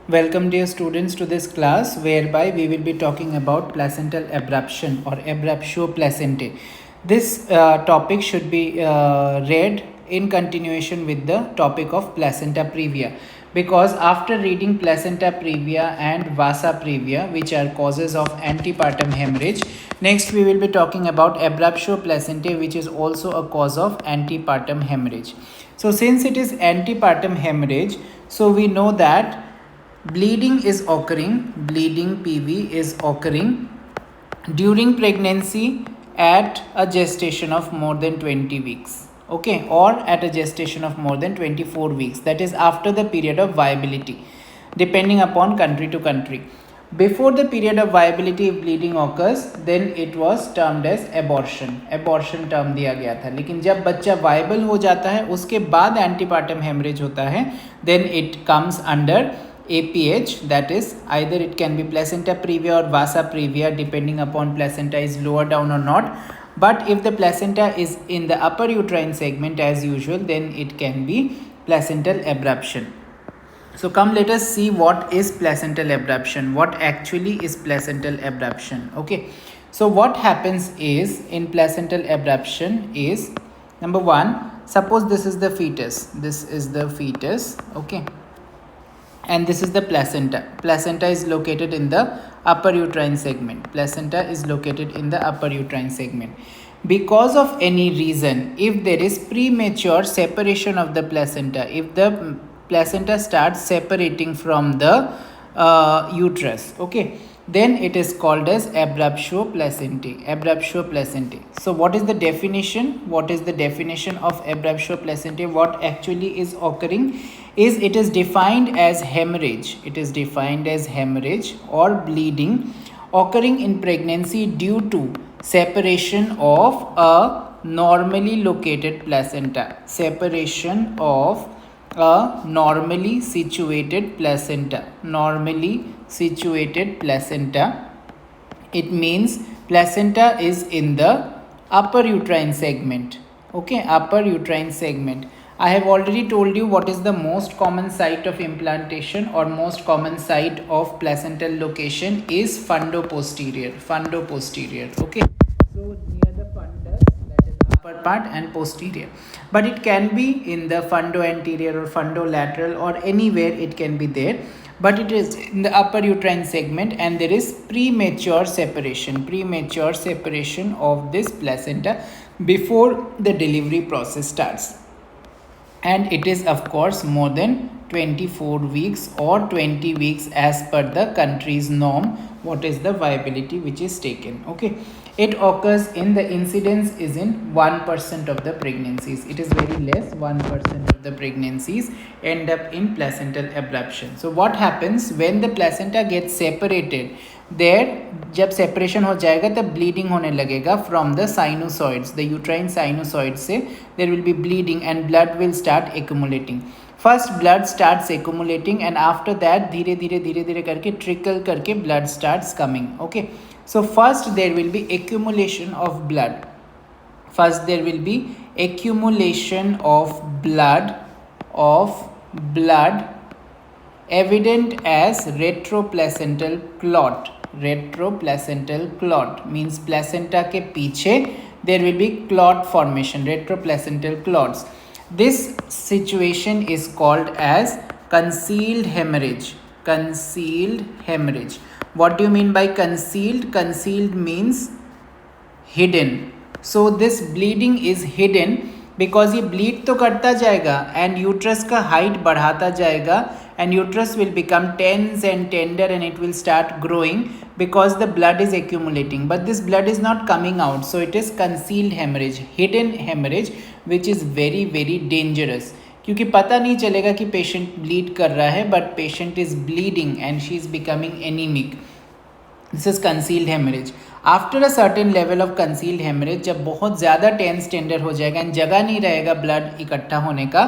Welcome dear students to this class whereby we will be talking about placental abruption or abruptio placentae. This topic should be read in continuation with the topic of placenta previa, because after reading placenta previa and vasa previa, which are causes of antepartum hemorrhage, next we will be talking about abruptio placentae, which is also a cause of antepartum hemorrhage. So since it is antepartum hemorrhage, so we know that bleeding is occurring, bleeding PV is occurring during pregnancy at a gestation of more than 20 weeks, okay, or at a gestation of more than 24 weeks, that is after the period of viability, depending upon country to country. Before the period of viability, if bleeding occurs, then it was termed as abortion term दिया गया था. लेकिन जब बच्चा viable हो जाता है उसके बाद antepartum hemorrhage होता है, then it comes under APH, that is either it can be placenta previa or vasa previa depending upon placenta is lower down or not. But if the placenta is in the upper uterine segment as usual, then it can be placental abruption. So come, let us see what is placental abruption, what actually is placental abruption. Okay, so what happens is in placental abruption is, number one, suppose this is the fetus, okay, and this is the placenta is located in the upper uterine segment, because of any reason, if there is premature separation of the placenta, if the placenta starts separating from the uterus, okay, then it is called as abruptio placentae. So what is the definition of abruptio placentae? What actually is occurring is, it is defined as hemorrhage or bleeding occurring in pregnancy due to separation of a normally located placenta, a normally situated placenta. It means placenta is in the upper uterine segment, okay, upper uterine segment. I have already told you what is the most common site of implantation or most common site of placental location is fundoposterior, okay. So near the fundus, that is upper part, and posterior, but it can be in the fundoanterior or fundolateral or anywhere it can be there, but it is in the upper uterine segment, and there is premature separation of this placenta before the delivery process starts, and it is of course more than 24 weeks or 20 weeks as per the country's norm, what is the viability which is taken, okay. It occurs in, the incidence is in 1% of the pregnancies, it is very less, 1% of the pregnancies end up in placental abruption. So what happens when the placenta gets separated, there जब separation हो जाएगा तब bleeding होने लगेगा from the sinusoids, the uterine sinusoid से there will be bleeding and blood will start accumulating. First blood starts accumulating and after that धीरे धीरे करके ट्रिकल करके blood starts coming, okay. So first there will be accumulation of blood evident as retroplacental clot means placenta के पीछे there will be clot formation, retroplacental clots. This situation is called as concealed hemorrhage. What do you mean by concealed means hidden. So this bleeding is hidden because ये bleed तो करता जाएगा and uterus का height बढ़ाता जाएगा and uterus will become tense and tender and it will start growing because the blood is accumulating, but this blood is not coming out, so it is concealed hemorrhage, hidden hemorrhage, which is very very dangerous, क्योंकि पता नहीं चलेगा कि patient bleed कर रहा है but patient is bleeding and she is becoming anemic. This is concealed hemorrhage. After a certain level of concealed hemorrhage, जब बहुत ज़्यादा टेंस टेंडर हो जाएगा एंड जगह नहीं रहेगा ब्लड इकट्ठा होने का,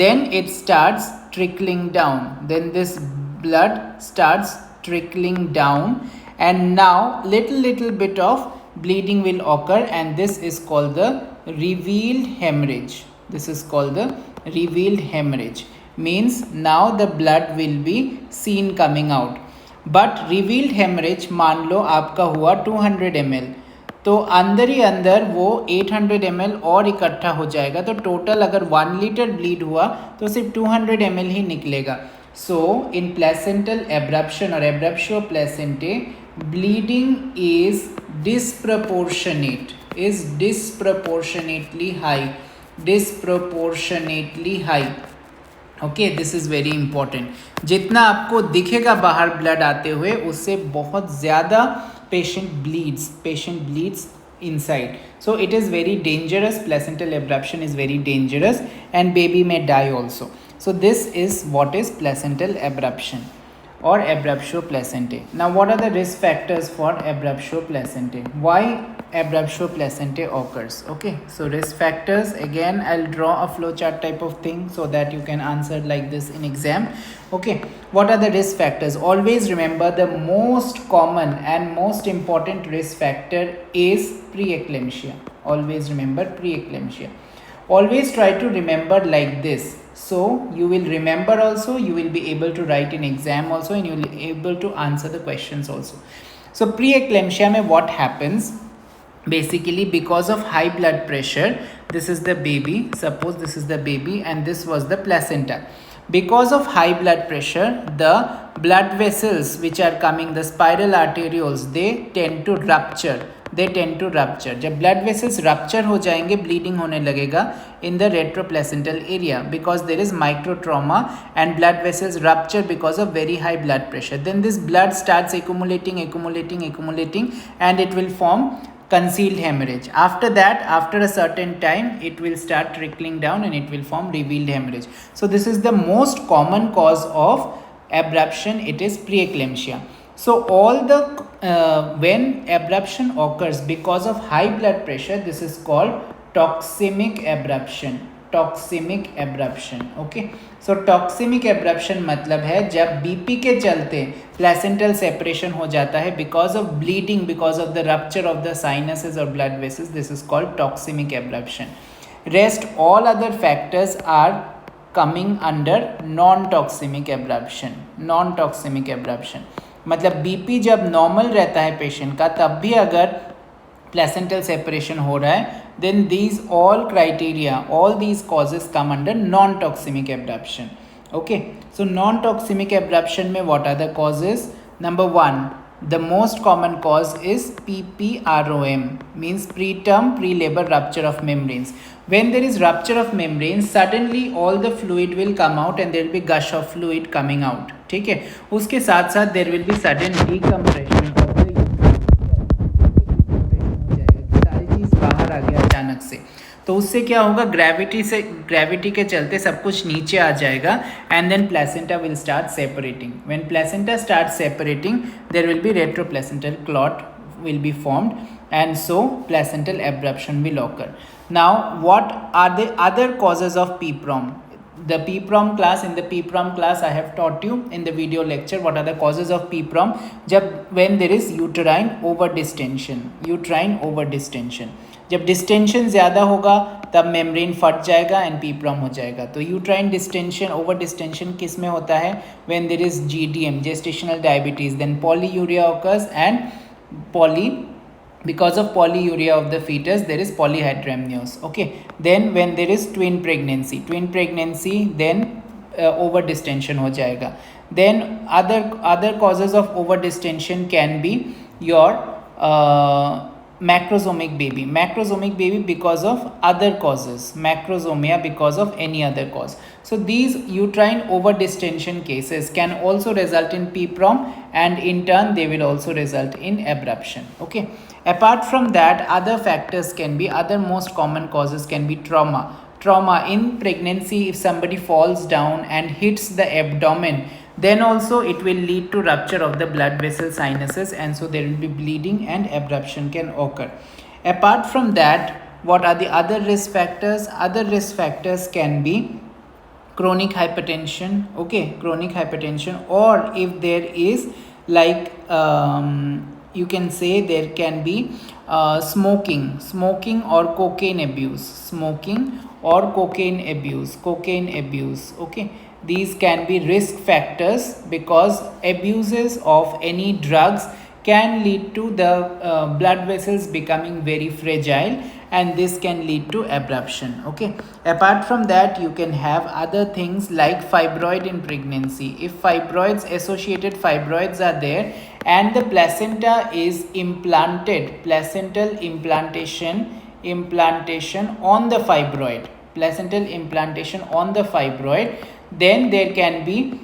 then it starts trickling down. Then this blood starts trickling down and now little bit of bleeding will occur and this is called the revealed hemorrhage. means now the blood will be seen coming out. But revealed hemorrhage मान लो आपका हुआ 200 ml, तो अंदर ही अंदर वो 800 ml और इकट्ठा हो जाएगा, तो टोटल अगर 1 लीटर ब्लीड हुआ तो सिर्फ 200 ml ही निकलेगा. सो इन प्लेसेंटल एब्रप्शन और abruptio placentae bleeding is disproportionately high. Okay, this is very important. जितना आपको दिखेगा बाहर ब्लड आते हुए, उससे बहुत ज़्यादा patient bleeds inside. So it is very dangerous. Placental abruption is very dangerous and baby may die also. So this is what is placental abruption or abruptio placentae. Now what are the risk factors for abruptio placentae? Why abruptio placentae occurs? Okay, so risk factors, again I'll draw a flowchart type of thing so that you can answer like this in exam. Okay, what are the risk factors? Always remember the most common and most important risk factor is preeclampsia. Always remember preeclampsia. Always try to remember like this, so you will remember also, you will be able to write in exam also, and you will be able to answer the questions also. So preeclampsia mein what happens? Basically because of high blood pressure, this is the baby, suppose this is the baby and this was the placenta. Because of high blood pressure, the blood vessels which are coming, the spiral arterioles, they tend to rupture. जब blood vessels rupture हो जाएंगे, bleeding होने लगेगा in the retroplacental area because there is micro trauma and blood vessels rupture because of very high blood pressure. Then this blood starts accumulating and it will form concealed hemorrhage. After that, after a certain time, it will start trickling down and it will form revealed hemorrhage. So this is the most common cause of abruption. It is preeclampsia. So all the when abruption occurs because of high blood pressure, this is called toxemic abruption. Okay, so toxemic abruption मतलब है जब BP के चलते placental separation हो जाता है because of bleeding, because of the rupture of the sinuses और blood vessels. This is called toxaemic abruption. Rest all other factors are coming under non toxaemic abruption. मतलब बीपी जब normal रहता है patient का, तब भी अगर प्लेसेंटल सेपरेशन हो रहा है, then these all criteria, all these causes come under non-toxemic abruption. Okay, so non-toxemic abruption में what are the causes? Number 1, the most common cause is PPROM, means preterm pre-labor rupture of membranes. When there is rupture of membranes, suddenly all the fluid will come out and there will be gush of fluid coming out. ठीक है, उसके साथ साथ there will be sudden decompression of the सारी चीज़ बाहर आ गया अचानक से, तो उससे क्या होगा, ग्रेविटी के चलते सब कुछ नीचे आ जाएगा and then placenta will start separating. When placenta start separating, there will be retroplacental clot will be formed and so placental abruption will occur. Now what are the other causes of PPROM? The PPROM class, in the PPROM class I have taught you in the video lecture what are the causes of PPROM. When there is uterine overdistension, जब distension ज़्यादा होगा तब membrane फट जाएगा and पीप्रॉम हो जाएगा. तो uterine distension, over distension किस में होता है? When there is GDM, gestational diabetes, then polyuria occurs and because of polyuria of the fetus there is polyhydramnios. Okay, then when there is twin pregnancy then over distension हो जाएगा. Then other causes of over distension can be your macrosomic baby because of other causes, macrosomia because of any other cause. So these uterine overdistension cases can also result in PPROM and in turn they will also result in abruption. Okay, apart from that, other factors can be, other most common causes can be trauma in pregnancy. If somebody falls down and hits the abdomen, then also it will lead to rupture of the blood vessel sinuses and so there will be bleeding and abruption can occur. Apart from that, what are the other risk factors? Other risk factors can be chronic hypertension. Okay, chronic hypertension, or if there is like you can say there can be smoking or cocaine abuse. Okay, These can be risk factors because abuses of any drugs can lead to the blood vessels becoming very fragile, and this can lead to abruption. Okay, apart from that, you can have other things like fibroid in pregnancy. If fibroids, associated fibroids are there, and the placenta is implanted, placental implantation on the fibroid, placental implantation on the fibroid, then there can be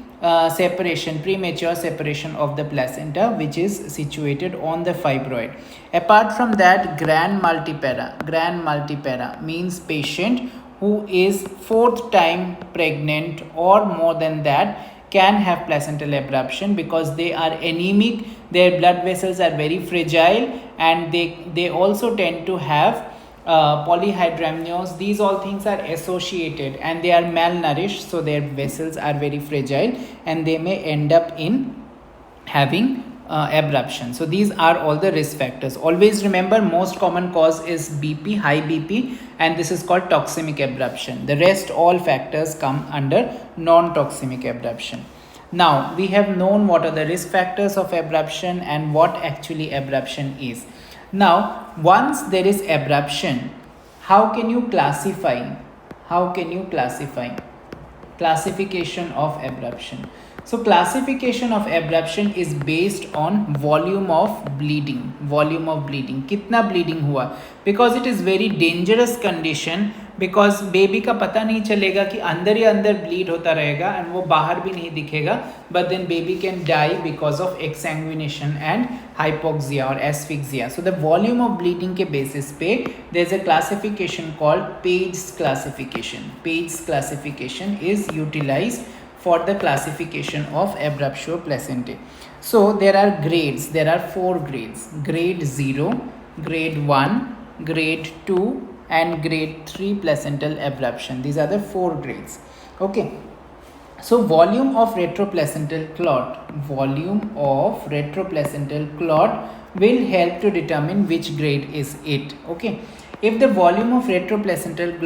separation, premature separation of the placenta, which is situated on the fibroid. Apart from that, grand multipara means patient who is fourth time pregnant or more than that can have placental abruption because they are anemic, their blood vessels are very fragile, and they also tend to have polyhydramnios. These all things are associated, and they are malnourished, so their vessels are very fragile and they may end up in having abruption. So these are all the risk factors. Always remember, most common cause is BP, high BP, and this is called toxemic abruption. The rest all factors come under non-toxemic abruption. Now we have known what are the risk factors of abruption and what actually abruption is. Now, once there is abruption, how can you classify? Classification of abruption. So classification of abruption is based on volume of bleeding. कितना bleeding हुआ? Because it is very dangerous condition, because baby का पता नहीं चलेगा कि अंदर ही अंदर bleed होता रहेगा and वो बाहर भी नहीं दिखेगा, but then baby can die because of exsanguination and hypoxia or asphyxia. So the volume of bleeding के basis पे there is a classification called Page's classification. Page's classification is utilized for the classification of abruptio placentae. So there are grades. There are 4 grades: grade 0, grade 1, grade 2, and grade 3 placental abruption. These are the 4 grades. Okay. So volume of retroplacental clot will help to determine which grade is it. Okay. If the volume of retroplacental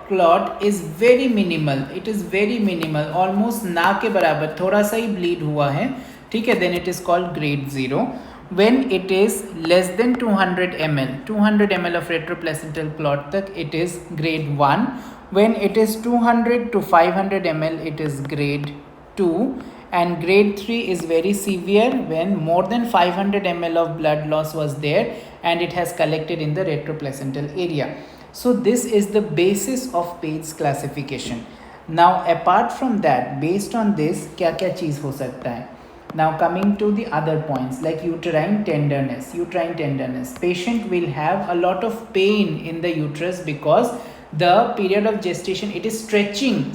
clot is very minimal, it is very minimal, almost ना के बराबर, थोड़ा सा ही bleed हुआ है, ठीक है, then it is called grade 0. When it is less than 200 ml of retroplacental clot तक, it is grade 1. When it is 200 to 500 ml, it is grade 2. And grade 3 is very severe when more than 500 ml of blood loss was there and it has collected in the retroplacental area. So this is the basis of Page's classification. Now apart from that, based on this, क्या क्या चीज़ हो सकता है? Now coming to the other points like uterine tenderness. Patient will have a lot of pain in the uterus because the period of gestation, it is stretching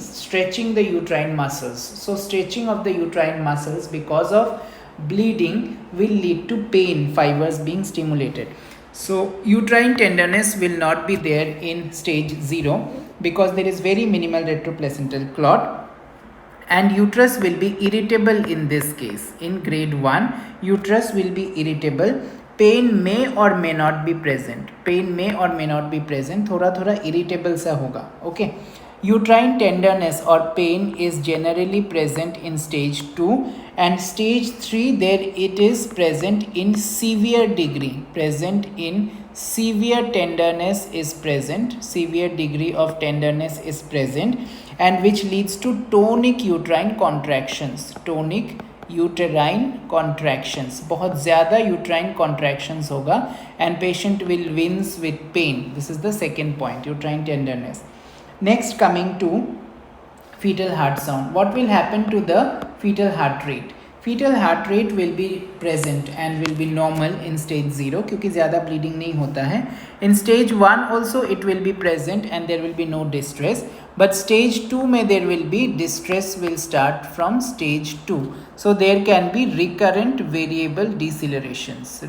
the uterine muscles. So stretching of the uterine muscles because of bleeding will lead to pain, fibers being stimulated. So uterine tenderness will not be there in stage 0 because there is very minimal retroplacental clot, and uterus will be irritable in this case. In grade 1, uterus will be irritable. Pain may or may not be present. थोड़ा irritable सा होगा. Okay. Uterine tenderness or pain is generally present in stage 2, and stage 3 there it is present in severe degree. Severe tenderness is present. Severe degree of tenderness is present, and which leads to tonic uterine contractions. बहुत ज़्यादा uterine contractions होगा and patient will wince with pain. This is the second point, uterine tenderness. Next, coming to fetal heart sound. What will happen to the fetal heart rate? Fetal heart rate will be present and will be normal in stage 0 क्योंकि ज़्यादा bleeding नहीं होता है. In stage 1 also it will be present and there will be no distress. But stage 2 में there will be distress will start from stage 2. So there can be recurrent variable decelerations.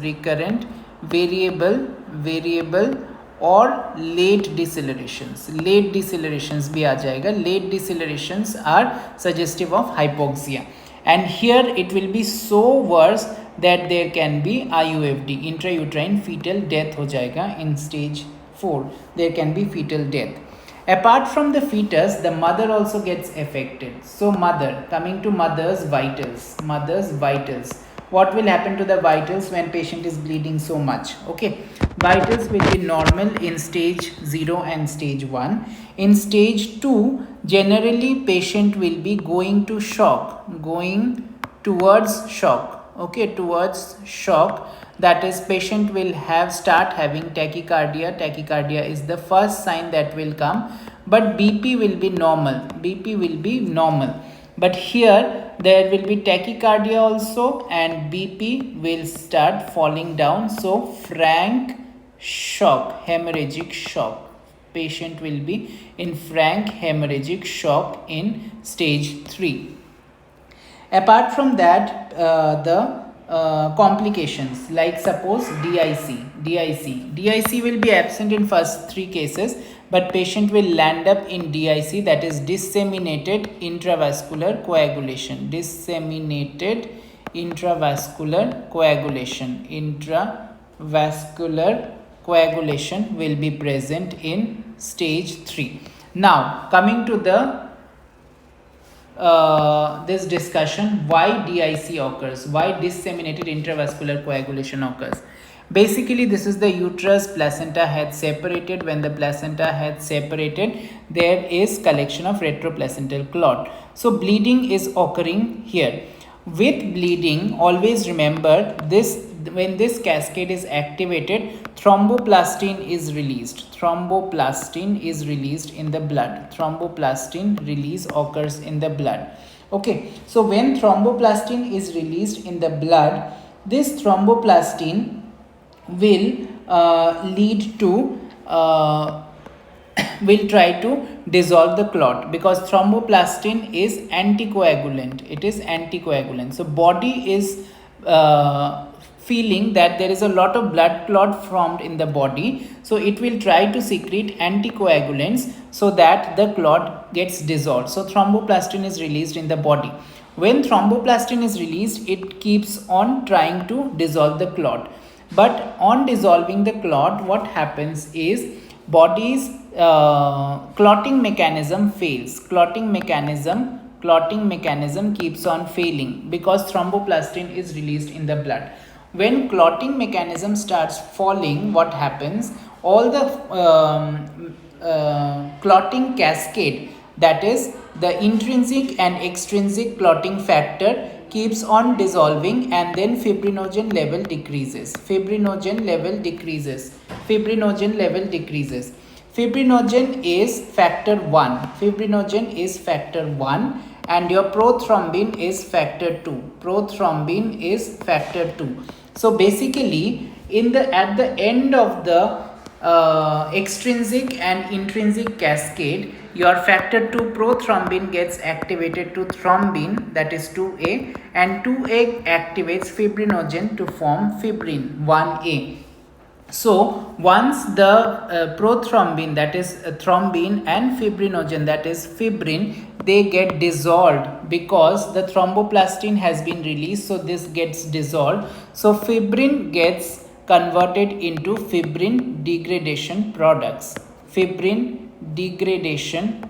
Or late decelerations. Late decelerations भी आ जाएगा. Late decelerations are suggestive of hypoxia. And here it will be so worse that there can be IUFD, intrauterine fetal death हो जाएगा in stage 4. There can be fetal death. Apart from the fetus, the mother also gets affected. So mother, coming to mother's vitals, what will happen to the vitals when patient is bleeding so much? Okay, vitals will be normal in stage 0 and stage 1. In stage 2, generally patient will be going to shock, going towards shock. Okay, towards shock. That is, patient will start having tachycardia is the first sign that will come, but BP will be normal. But here there will be tachycardia also, and BP will start falling down. So frank shock, hemorrhagic shock, patient will be in frank hemorrhagic shock in stage 3. Apart from that, the complications, like suppose DIC will be absent in first 3 cases, but patient will land up in DIC, that is disseminated intravascular coagulation. Intravascular coagulation will be present in stage 3. Now coming to the this discussion, why DIC occurs, why disseminated intravascular coagulation occurs. Basically, this is the uterus, placenta had separated. When the placenta had separated, there is collection of retroplacental clot. So bleeding is occurring here. With bleeding, always remember this, when this cascade is activated, thromboplastin is released. Thromboplastin is released in the blood. Thromboplastin release occurs in the blood. Okay, so when thromboplastin is released in the blood, this thromboplastin will lead to will try to dissolve the clot, because thromboplastin is anticoagulant. It is anticoagulant. So body is feeling that there is a lot of blood clot formed in the body, so it will try to secrete anticoagulants so that the clot gets dissolved. So thromboplastin is released in the body. When thromboplastin is released, it keeps on trying to dissolve the clot, but on dissolving the clot, what happens is body's clotting mechanism fails. Clotting mechanism keeps on failing because thromboplastin is released in the blood. When clotting mechanism starts falling, what happens? All the clotting cascade, that is the intrinsic and extrinsic clotting factor, keeps on dissolving, and then fibrinogen level decreases. Fibrinogen is factor 1. And your prothrombin is factor 2. So basically, at the end of the extrinsic and intrinsic cascade, your factor 2 prothrombin gets activated to thrombin, that is 2A, and 2A activates fibrinogen to form fibrin 1A. So once the prothrombin, that is thrombin, and fibrinogen, that is fibrin, they get dissolved because the thromboplastin has been released, so this gets dissolved. So fibrin gets converted into fibrin degradation products. Fibrin degradation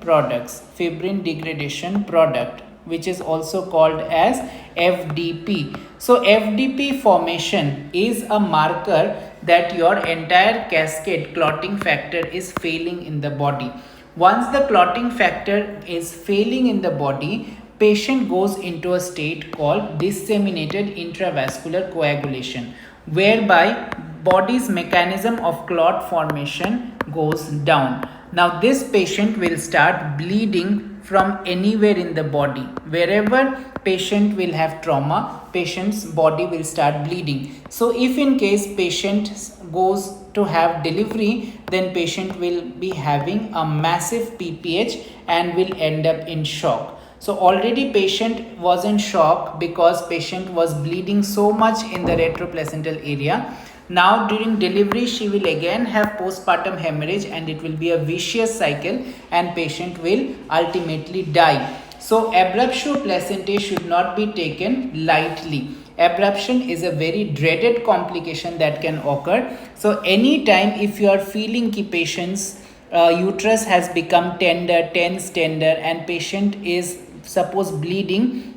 product, which is also called as FDP. So FDP formation is a marker that your entire cascade clotting factor is failing in the body. Once the clotting factor is failing in the body, patient goes into a state called disseminated intravascular coagulation, whereby body's mechanism of clot formation goes down. Now this patient will start bleeding from anywhere in the body. Wherever patient will have trauma, patient's body will start bleeding. So if in case patient goes to have delivery, then patient will be having a massive PPH and will end up in shock. So already patient was in shock because patient was bleeding so much in the retroplacental area. Now during delivery, she will again have postpartum hemorrhage, and it will be a vicious cycle, and patient will ultimately die. So abruptio placentae should not be taken lightly. Abruption is a very dreaded complication that can occur. So anytime if you are feeling ki patient's uterus has become tender, tense, tender, and patient is suppose bleeding,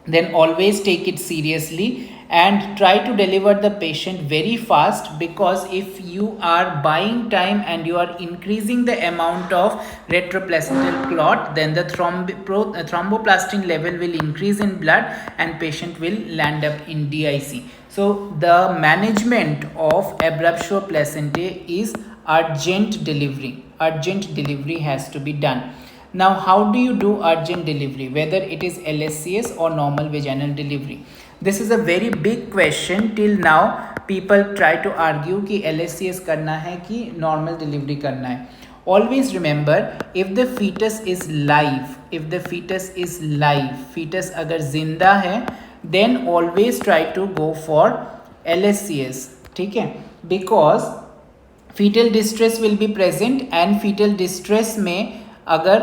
then always take it seriously and try to deliver the patient very fast, because if you are buying time and you are increasing the amount of retroplacental clot, then the thromboplastin level will increase in blood and patient will land up in DIC. So the management of abruptio placentae is urgent delivery. Urgent delivery has to be done. Now, how do you do urgent delivery, whether it is LSCS or normal vaginal delivery? This is a very big question. Till now, people try to argue कि LSCS करना है कि normal delivery करना है. Always remember, if the fetus is live, fetus अगर जिंदा है, then always try to go for LSCS. ठीक है? Because fetal distress will be present, and fetal distress में अगर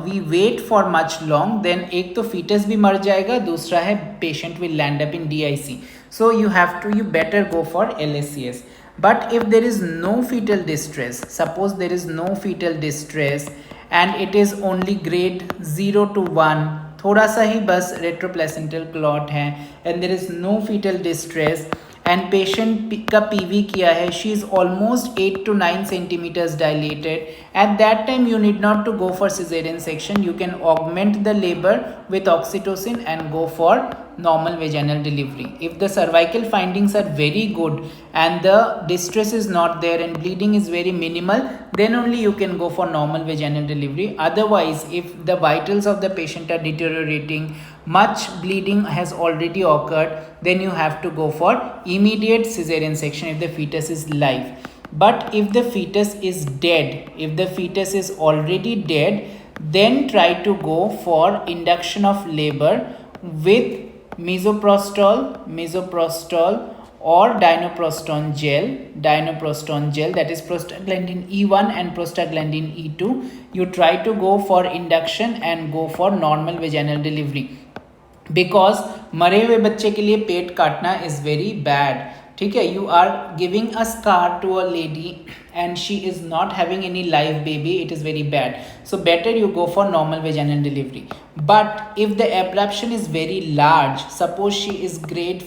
we wait for much long, then एक तो फीटस भी मर जाएगा, दूसरा है patient will land up in DIC. So you better go for LSCS. But if there is no fetal distress, suppose there is no fetal distress and it is only grade 0 to 1, थोड़ा सा ही बस रेट्रोप्लेसेंटल clot है, and there is no fetal distress and patient का PV किया है, she is almost 8 to 9 centimeters dilated, at that time you need not to go for cesarean section. You can augment the labor with oxytocin and go for normal vaginal delivery. If the cervical findings are very good and the distress is not there and bleeding is very minimal, then only you can go for normal vaginal delivery. Otherwise, if the vitals of the patient are deteriorating, much bleeding has already occurred, then you have to go for immediate cesarean section if the fetus is live. But if the fetus is dead, if the fetus is already dead, then try to go for induction of labor with misoprostol or dinoprostone gel, that is prostaglandin E1 and prostaglandin E2. You try to go for induction and go for normal vaginal delivery, because मरे हुए बच्चे के लिए पेट काटना is very bad. ठीक है, you are giving a scar to a lady and she is not having any live baby, it is very bad. So better you go for normal vaginal delivery. But if the abruption is very large, suppose she is grade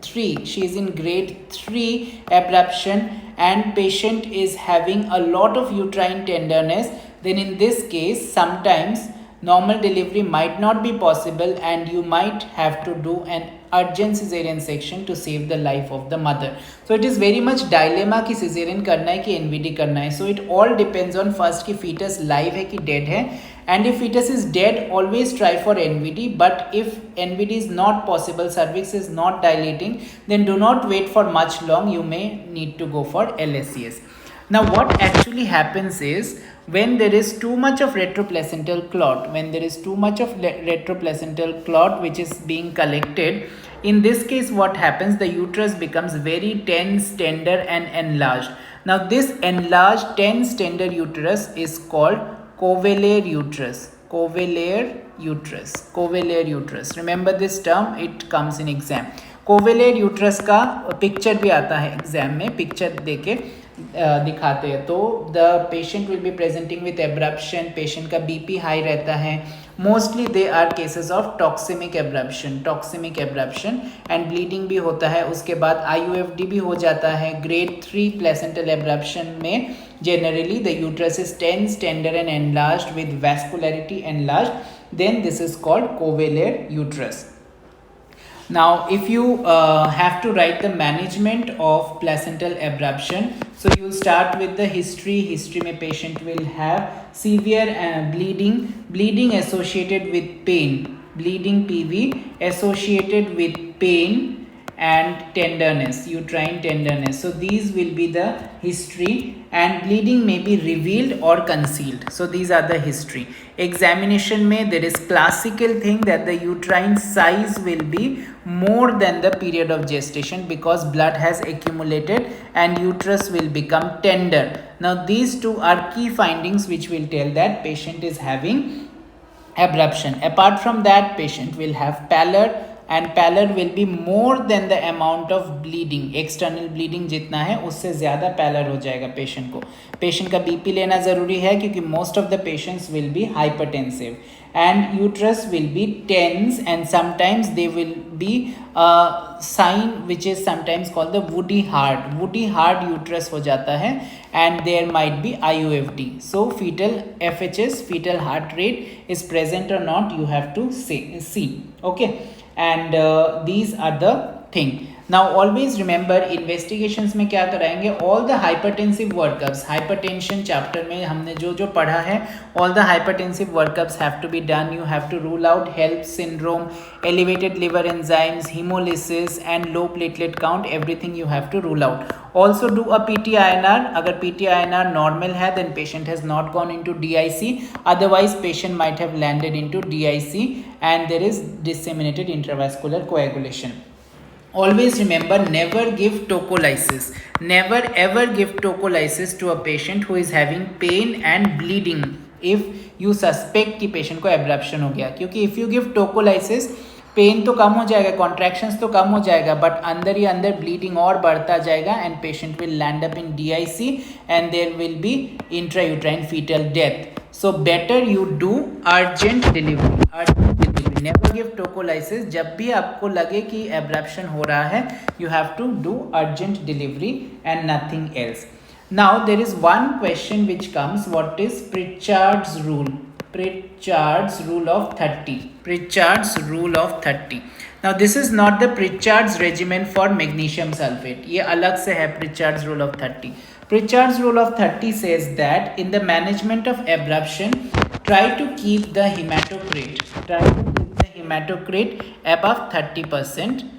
3, she is in grade 3 abruption and patient is having a lot of uterine tenderness, then in this case sometimes normal delivery might not be possible and you might have to do an urgent cesarean section to save the life of the mother. So it is very much dilemma कि cesarean करना है कि NVD करना है. So it all depends on first कि fetus live है कि dead है, and if fetus is dead always try for NVD. But if NVD is not possible, cervix is not dilating, then do not wait for much long, you may need to go for LSCS. Now what actually happens is, when there is too much of retroplacental clot, which is being collected, in this case what happens, the uterus becomes very tense, tender and enlarged. Now this enlarged, tense, tender uterus is called covalare uterus. Remember this term, it comes in exam. Couvelaire uterus का picture भी आता है exam में, picture देके दिखाते हैं. तो the patient will be presenting with abruption, patient का BP हाई रहता है. Mostly they are cases of toxaemic abruption and bleeding भी होता है. उसके बाद IUFD भी हो जाता है. ग्रेड 3 प्लेसेंटल एब्रप्शन में generally the uterus is tense, tender and enlarged with vascularity enlarged, then this is called covalare uterus. Now if you have to write the management of placental abruption, so you will start with the history में patient will have severe bleeding associated with pain, bleeding PV associated with pain and tenderness, uterine tenderness. So these will be the history, and bleeding may be revealed or concealed. So these are the history. Examination में there is classical thing that the uterine size will be more than the period of gestation because blood has accumulated and uterus will become tender. Now these two are key findings which will tell that patient is having abruption. Apart from that, patient will have pallor, and pallor will be more than the amount of bleeding, external bleeding जितना है उससे ज़्यादा parallel हो जाएगा patient को। Patient का BP लेना ज़रूरी है क्योंकि most of the patients will be hypertensive and uterus will be tense and sometimes they will be a sign which is sometimes called the woody hard uterus हो जाता है and there might be IUFD. So fetal FHS, fetal heart rate is present or not, you have to see. Okay, and these are the thing. Now always remember investigations में क्या कराएंगे, all the hypertensive workups, hypertension chapter में हमने जो जो पढ़ा है, all the hypertensive workups have to be done. You have to rule out HELLP syndrome, elevated liver enzymes, hemolysis and low platelet count, everything you have to rule out. Also do a PT-INR. अगर PT-INR normal है then patient has not gone into DIC, otherwise patient might have landed into DIC and there is disseminated intravascular coagulation. Always remember, never give tocolysis. Never ever give tocolysis to a patient who is having pain and bleeding if you suspect कि patient को abruption हो गया, क्योंकि if you give tocolysis pain तो कम हो जाएगा, contractions तो कम हो जाएगा, बट अंदर ही अंदर ब्लीडिंग और बढ़ता जाएगा and patient will land up in DIC and there will be intrauterine fetal death. So better you do urgent delivery, never give tocolysis. जब भी आपको लगे कि एब्रप्शन हो रहा है you have to do urgent delivery and nothing else. Now there is one question which comes, what is Pritchard's rule? Pritchard's rule of 30. Pritchard's rule of 30. Now this is not the Pritchard's regimen for magnesium sulfate. ये अलग से है Pritchard's rule of 30. Pritchard's rule of 30 says that in the management of abruption, try to keep the hematocrit above 30%.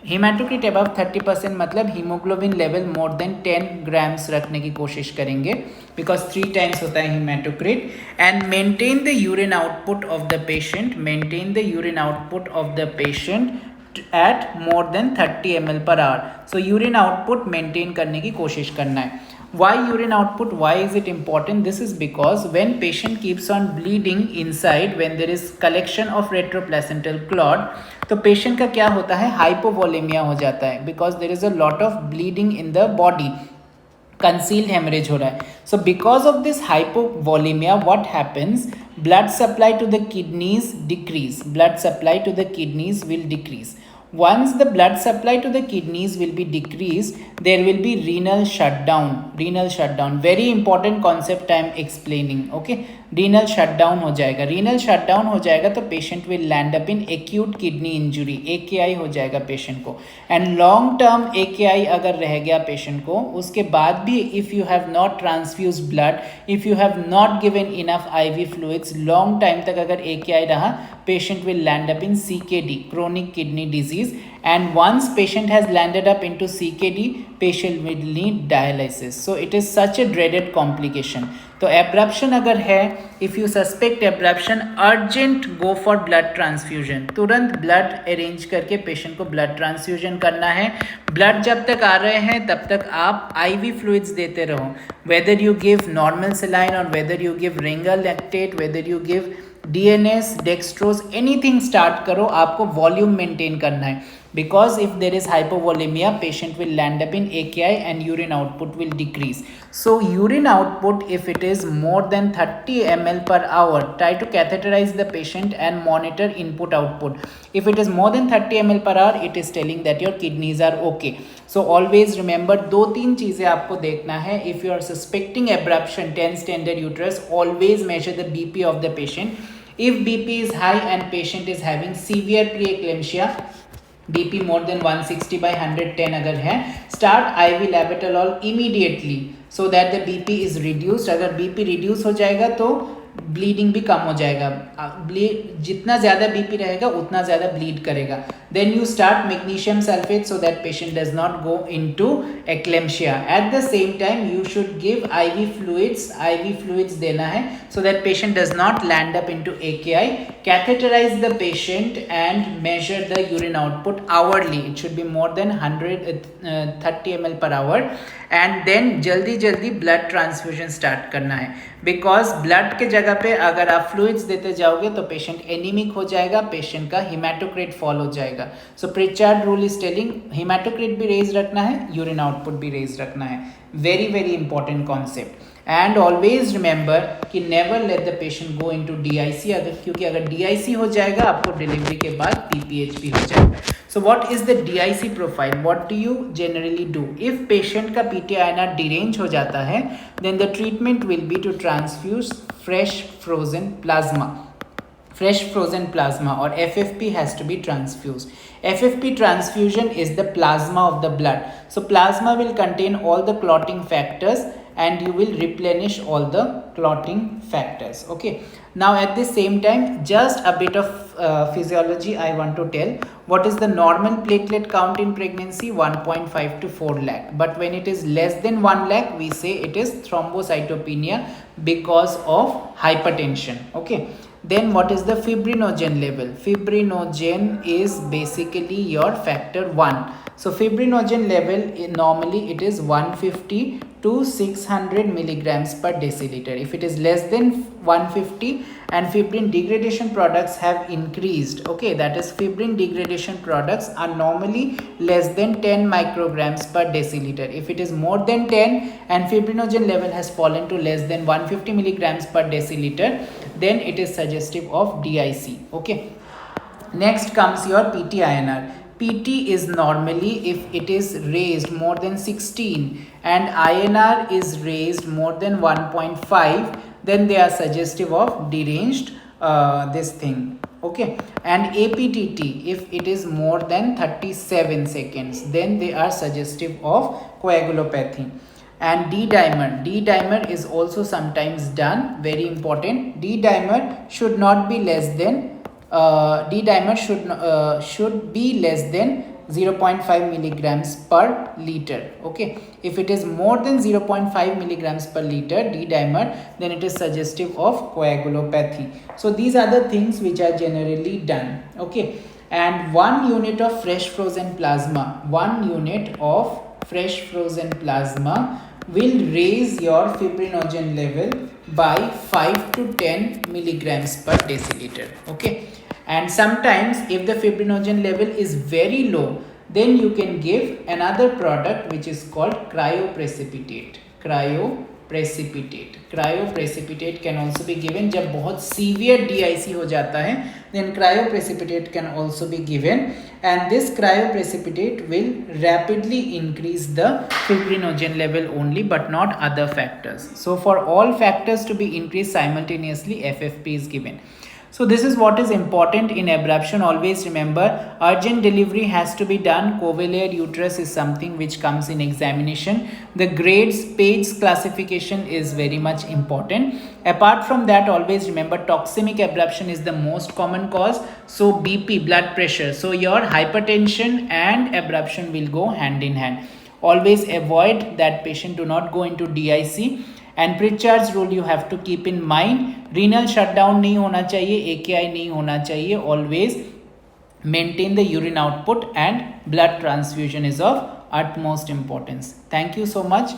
Haematocrit above 30% मतलब haemoglobin level more than 10 grams रखने की कोशिश करेंगे, because 3 times होता है haematocrit. And maintain the urine output of the patient at more than 30 ml per hour. So urine output maintain करने की कोशिश करना है. Why urine output? Why is it important? This is because when patient keeps on bleeding inside, when there is collection of retroplacental clot, तो patient का क्या होता है, hypovolemia हो जाता है, because there is a lot of bleeding in the body, concealed hemorrhage हो रहा है. So because of this hypovolemia, what happens? Blood supply to the kidneys decrease. Blood supply to the kidneys will decrease. Once the blood supply to the kidneys will be decreased, there will be renal shutdown. Very important concept I am explaining. Okay, renal shutdown हो जाएगा तो patient will land up in acute kidney injury, AKI हो जाएगा patient को. And long term AKI अगर रह गया patient को, उसके बाद भी if you have not transfused blood, if you have not given enough IV fluids, long time तक अगर AKI रहा, patient will land up in CKD, chronic kidney disease. And once patient has landed up into CKD, patient will need dialysis. So it is such a dreaded complication. तो abruption अगर है, if you suspect abruption, urgent go for blood transfusion. तुरंत blood arrange करके patient को blood transfusion करना है. blood जब तक आ रहे हैं तब तक आप IV fluids देते रहो. Whether you give normal saline or whether you give Ringal lactate, whether you give DNS, dextrose, anything start करो, आपको volume maintain करना है. Because if there is hypovolemia, patient will land up in AKI and urine output will decrease. So urine output, if it is more than 30 ml per hour, try to catheterize the patient and monitor input output. If it is more than 30 ml per hour, it is telling that your kidneys are okay. So always remember, 2-3 चीज़ें आपको देखना है. If you are suspecting abruption, tense tender uterus, always measure the BP of the patient. If BP is high and patient is having severe preeclampsia, BP more than 160/110 अगर है, start IV labetalol immediately so that the BP is reduced. अगर BP reduce हो जाएगा तो bleeding भी कम हो जाएगा. जितना ज़्यादा BP रहेगा उतना ज़्यादा ब्लीड करेगा. Then you start magnesium sulfate so that patient does not go into eclampsia. At the same time you should give IV fluids देना है so that patient does not land up into AKI. Catheterize the patient and measure the urine output hourly. It should be more than 130 ml per hour. And then जल्दी blood transfusion start करना है. Because blood के जगह पे अगर आप fluids देते जाओगे तो पेशेंट एनीमिक हो जाएगा, पेशेंट का हिमेटोक्रिट फॉल हो जाएगा. So Pritchard rule is telling haematocrit भी रेज रखना है, यूरिन आउटपुट भी रेज रखना है. Very very important concept. And always remember कि never let the patient go into DIC, क्योंकि अगर डीआईसी हो जाएगा आपको डिलीवरी के बाद पीपीएच भी हो जाएगा. So what is the DIC profile? What do you generally do? If patient का PTINR derange हो जाता है, then the treatment will be to transfuse fresh frozen plasma. Fresh frozen plasma or FFP has to be transfused. FFP transfusion is the plasma of the blood. So plasma will contain all the clotting factors and you will replenish all the clotting factors. Okay. Now at the same time, just a bit of physiology I want to tell. What is the normal platelet count in pregnancy? 1.5 to 4 lakh. But when it is less than 1 lakh, we say it is thrombocytopenia because of hypertension. Okay. Then what is the fibrinogen level? Fibrinogen is basically your factor 1. So fibrinogen level normally it is 150 to 600 milligrams per deciliter. If it is less than 150 and fibrin degradation products have increased, okay, that is fibrin degradation products are normally less than 10 micrograms per deciliter. If it is more than 10 and fibrinogen level has fallen to less than 150 milligrams per deciliter, then it is suggestive of DIC. Okay. Next comes your PT-INR. PT is normally if it is raised more than 16 and INR is raised more than 1.5, then they are suggestive of deranged this thing. Okay. And APTT, if it is more than 37 seconds, then they are suggestive of coagulopathy. And D-dimer is also sometimes done, very important. D-dimer should not be less than D-dimer should be less than 0.5 milligrams per liter. Okay. If it is more than 0.5 milligrams per liter D-dimer, then it is suggestive of coagulopathy. So these are the things which are generally done. Okay. And 1 unit of fresh frozen plasma, 1 unit of fresh frozen plasma will raise your fibrinogen level by 5 to 10 milligrams per deciliter. Okay. And sometimes if the fibrinogen level is very low, then you can give another product which is called cryoprecipitate. Cryoprecipitate can also be given. जब बहुत severe DIC हो जाता है, then cryoprecipitate can also be given, and this cryoprecipitate will rapidly increase the fibrinogen level only, but not other factors. So for all factors to be increased simultaneously, FFP is given. So this is what is important in abruption. Always remember, urgent delivery has to be done. Covalier uterus is something which comes in examination. The grades, Page classification is very much important. Apart from that, always remember toxemic abruption is the most common cause. So BP, blood pressure. So your hypertension and abruption will go hand in hand. Always avoid that patient do not go into DIC. And Pritchard's rule you have to keep in mind. Renal shutdown नहीं होना चाहिए, AKI नहीं होना चाहिए. Always maintain the urine output and blood transfusion is of utmost importance. Thank you so much.